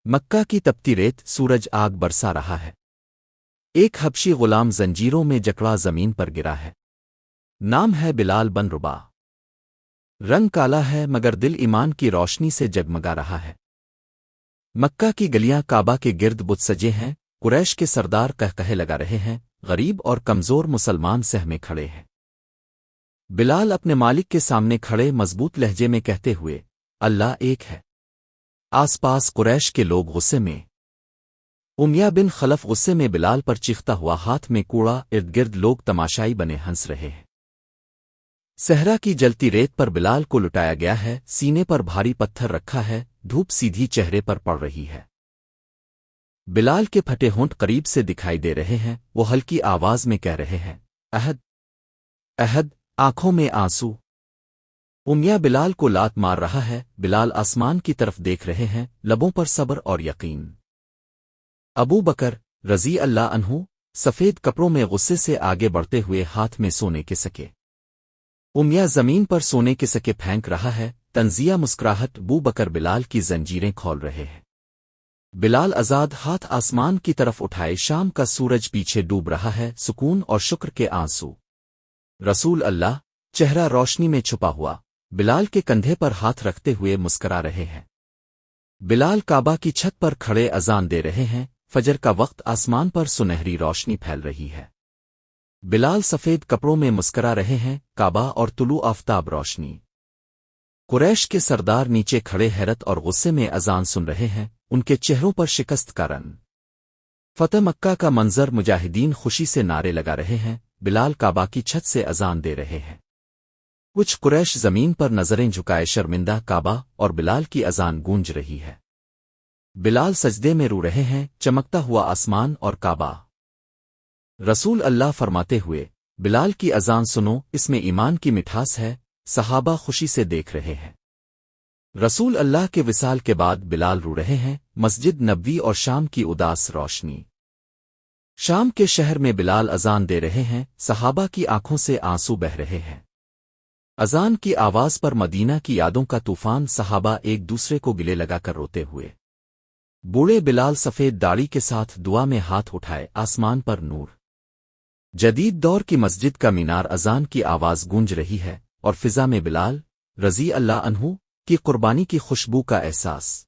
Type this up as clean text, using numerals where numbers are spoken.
مکہ کی تپتی ریت سورج آگ برسا رہا ہے۔ ایک حبشی غلام زنجیروں میں جکڑا زمین پر گرا ہے۔ نام ہے بلال بن ربا۔ رنگ کالا ہے مگر دل ایمان کی روشنی سے جگمگا رہا ہے۔ مکہ کی گلیاں کعبہ کے گرد بت سجے ہیں، قریش کے سردار کہے لگا رہے ہیں، غریب اور کمزور مسلمان سہمے کھڑے ہیں۔ بلال اپنے مالک کے سامنے کھڑے مضبوط لہجے میں کہتے ہوئے، اللہ ایک ہے۔ آس پاس قریش کے لوگ غصے میں۔ امیہ بن خلف غصے میں بلال پر چیختا ہوا ہاتھ میں کوڑا، ارد گرد لوگ تماشائی بنے ہنس رہے ہیں۔ صحرا کی جلتی ریت پر بلال کو لٹایا گیا ہے، سینے پر بھاری پتھر رکھا ہے، دھوپ سیدھی چہرے پر پڑ رہی ہے۔ بلال کے پھٹے ہونٹ قریب سے دکھائی دے رہے ہیں، وہ ہلکی آواز میں کہہ رہے ہیں، عہد عہد، آنکھوں میں آنسو۔ امیہ بلال کو لات مار رہا ہے، بلال آسمان کی طرف دیکھ رہے ہیں، لبوں پر صبر اور یقین۔ ابو بکر رضی اللہ عنہ سفید کپڑوں میں غصے سے آگے بڑھتے ہوئے ہاتھ میں سونے کے سکے۔ امیہ زمین پر سونے کے سکے پھینک رہا ہے، تنزیہ مسکراہٹ، ابو بکر بلال کی زنجیریں کھول رہے ہیں۔ بلال آزاد ہاتھ آسمان کی طرف اٹھائے، شام کا سورج پیچھے ڈوب رہا ہے، سکون اور شکر کے آنسو۔ رسول اللہ چہرہ روشنی میں چھپا ہوا بلال کے کندھے پر ہاتھ رکھتے ہوئے مسکرا رہے ہیں۔ بلال کعبہ کی چھت پر کھڑے اذان دے رہے ہیں، فجر کا وقت، آسمان پر سنہری روشنی پھیل رہی ہے۔ بلال سفید کپڑوں میں مسکرا رہے ہیں، کعبہ اور طلوع آفتاب روشنی۔ قریش کے سردار نیچے کھڑے حیرت اور غصے میں اذان سن رہے ہیں، ان کے چہروں پر شکست کا رنگ۔ فتح مکہ کا منظر، مجاہدین خوشی سے نعرے لگا رہے ہیں، بلال کعبہ کی چھت سے اذان دے رہے ہیں۔ کچھ قریش زمین پر نظریں جھکائے شرمندہ، کعبہ اور بلال کی اذان گونج رہی ہے۔ بلال سجدے میں رو رہے ہیں، چمکتا ہوا آسمان اور کعبہ۔ رسول اللہ فرماتے ہوئے، بلال کی اذان سنو، اس میں ایمان کی مٹھاس ہے۔ صحابہ خوشی سے دیکھ رہے ہیں۔ رسول اللہ کے وصال کے بعد بلال رو رہے ہیں، مسجد نبوی اور شام کی اداس روشنی۔ شام کے شہر میں بلال اذان دے رہے ہیں، صحابہ کی آنکھوں سے آنسو بہہ رہے ہیں۔ اذان کی آواز پر مدینہ کی یادوں کا طوفان، صحابہ ایک دوسرے کو گلے لگا کر روتے ہوئے۔ بوڑھے بلال سفید داڑھی کے ساتھ دعا میں ہاتھ اٹھائے، آسمان پر نور۔ جدید دور کی مسجد کا مینار، اذان کی آواز گونج رہی ہے اور فضا میں بلال رضی اللہ عنہ کی قربانی کی خوشبو کا احساس۔